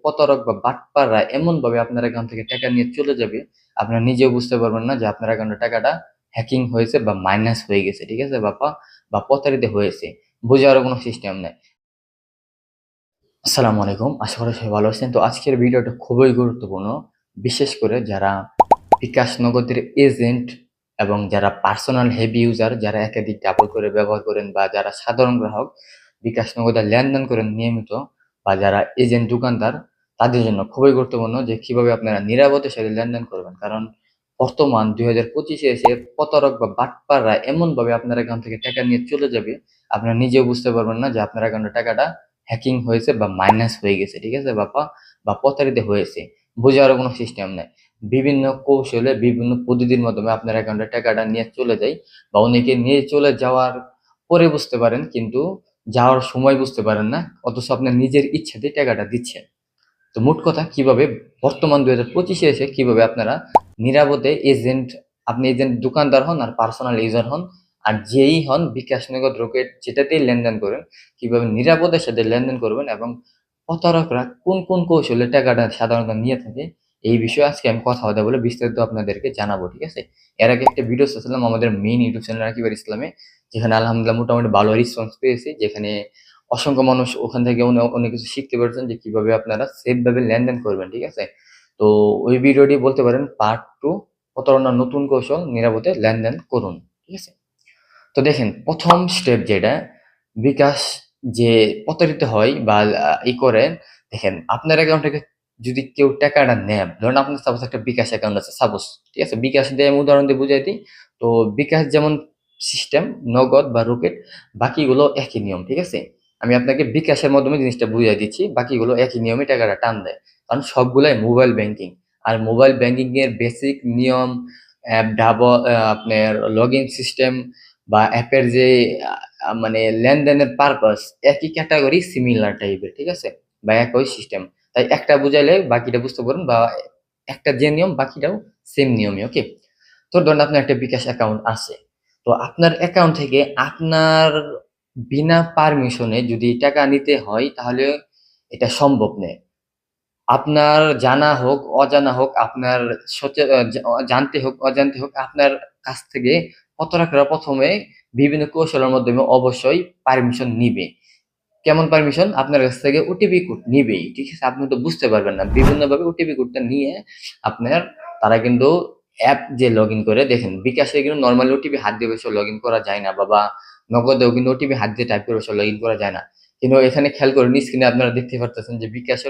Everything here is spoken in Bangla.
প্রতারক বা বাটপাররা এমন ভাবে আপনার অ্যাকাউন্ট থেকে টাকা নিয়ে চলে যাবে, আপনারা নিজেও বুঝতে পারবেন না যে আপনার অ্যাকাউন্টে টাকাটা হ্যাকিং হয়েছে বা মাইনাস হয়ে গেছে, ঠিক আছে বা প্রতারিত হয়েছে। বোঝারও কোনো সিস্টেম নাই। আসসালামু আলাইকুম, আশা করি সবাই ভালো আছেন। তো আজকের ভিডিওটা খুবই গুরুত্বপূর্ণ, বিশেষ করে যারা বিকাশ নগদের এজেন্ট এবং যারা পার্সোনাল হেভি ইউজার, যারা একাধিক ডাবল করে ব্যবহার করেন বা যারা সাধারণ গ্রাহক বিকাশ নগদে লেনদেন করেন নিয়মিত, বা যারা এজেন্ট দোকানদার, তাদের জন্য খুবই গুরুত্বপূর্ণ যে কিভাবে আপনারা নিরাপদের সাথে লেনদেন করবেন। কারণ বর্তমান 2025-এ এসে প্রতারক বা বাটপাররা এমন ভাবে আপনার অ্যাকাউন্ট থেকে টাকা নিয়ে চলে যাবে, আপনারা নিজেও বুঝতে পারবেন না যে আপনার অ্যাকাউন্টে টাকাটা হ্যাকিং হয়েছে বা মাইনাস হয়ে গেছে, ঠিক আছে বা প্রতারিত হয়েছে। বোঝারও কোনো সিস্টেম নাই। বিভিন্ন কৌশলে বিভিন্ন পদ্ধতির মাধ্যমে আপনার অ্যাকাউন্টে টাকাটা নিয়ে চলে যায়, বা অনেকে নিয়ে চলে যাওয়ার পরে বুঝতে পারেন, কিন্তু যাওয়ার সময় বুঝতে পারেন না, অথচ আপনার নিজের ইচ্ছাতে টাকাটা দিচ্ছেন। তো মোট কথা, কিভাবে বর্তমান 2025-এ এসে কিভাবে আপনারা নিরাপদে এজেন্ট, আপনি এজেন্ট দোকানদার হন আর পার্সোনাল ইউজার হন আর যেই হন, বিকাশ নগদ রকেট যেটাতেই লেনদেন করেন, কিভাবে নিরাপদের সাথে লেনদেন করবেন এবং প্রতারকরা কোন কোন কৌশলে টাকাটা সাধারণত নিয়ে থাকে, এই বিষয়ে আজকে আমি কথা বলে বিস্তারিত আপনাদেরকে জানাবো, ঠিক আছে। এর আগে একটা ভিডিও ছেড়েছিলাম আমাদের মেইন ইউটিউব চ্যানেল রাকিব ইসলামে, যেখানে আলহামদুলিল্লাহ মোটামুটি ভালো রেসপন্স পেয়েছি, যেখানে অসংখ্য মানুষ ওখান থেকে অনেক কিছু শিখতে পারছেন যে কিভাবে আপনারা সেফ ভাবে লেনদেন করবেন, ঠিক আছে। তো ওই ভিডিওটি বলতে পারেন পার্ট 2, প্রতারণার নতুন কৌশল নিরাপদে লেনদেন করুন, ঠিক আছে। তো দেখেন, প্রথম স্টেপ যেটা, বিকাশ যে প্রতারিত হয় বা করে, দেখেন আপনার অ্যাকাউন্ট থেকে যদি কেউ টাকাটা নেয়, ধরুন আপনার সাপোজ একটা বিকাশ অ্যাকাউন্ট আছে সাপোজ, ঠিক আছে। বিকাশ দিয়ে আমি উদাহরণ দিয়ে বুঝাই দিই। তো বিকাশ যেমন সিস্টেম, নগদ বা রকেট, বাকিগুলো একই নিয়ম, ঠিক আছে। আমি আপনাকে বিকাশের মাধ্যমে জিনিসটা বুঝাই দিচ্ছি, বাকিগুলো একই নিয়মে টাকাটা টান দেয়, কারণ সবগুলাই মোবাইল ব্যাংকিং। আর মোবাইল ব্যাংকিং এর বেসিক নিয়ম, অ্যাপ ডাবল, আপনার লগ ইন সিস্টেম বা অ্যাপের যে মানে লেনদেনের পারপাস, একই ক্যাটাগরি, সিমিলার টাইপের, ঠিক আছে, বা একই সিস্টেম। তাই একটা বুঝাইলে বাকিটা বুঝতে পারুন, বা একটা যে নিয়ম বাকিটাও সেম নিয়মই, ওকে। তো ধরুন আপনার একটা বিকাশ অ্যাকাউন্ট আছে, তো আপনার অ্যাকাউন্ট থেকে আপনার বিনা পারমিশনে যদি টাকা নিতে হয়, তাহলে এটা সম্ভব নয়। আপনার জানা হোক অজানা হোক, আপনার জানতে হোক অজান্তে হোক, আপনার কাছ থেকে প্রতারকরা প্রথমে বিভিন্ন কৌশলের মাধ্যমে অবশ্যই পারমিশন নিবে। কেমন পারমিশন? আপনার কাছ থেকে ওটিপি কোড নিবেই, ঠিক আছে। আপনি তো বুঝতে পারবেন না, বিভিন্ন ভাবে ওটিপি কোডটা নিয়ে আপনার, তারা কিন্তু অ্যাপ যে লগ ইন করে, দেখেন বিকাশে কিন্তু নর্মালি ওটিপি হাত দিয়ে বসে লগ ইন করা যায় না, বাবা নগদেও কিন্তু ওটিপি হাত দিয়ে টাইপ করে বসে লগ ইন করা যায় না। কিন্তু এখানে খেয়াল করে স্ক্রিনে আপনারা দেখতে পারতেছেন যে বিকাশের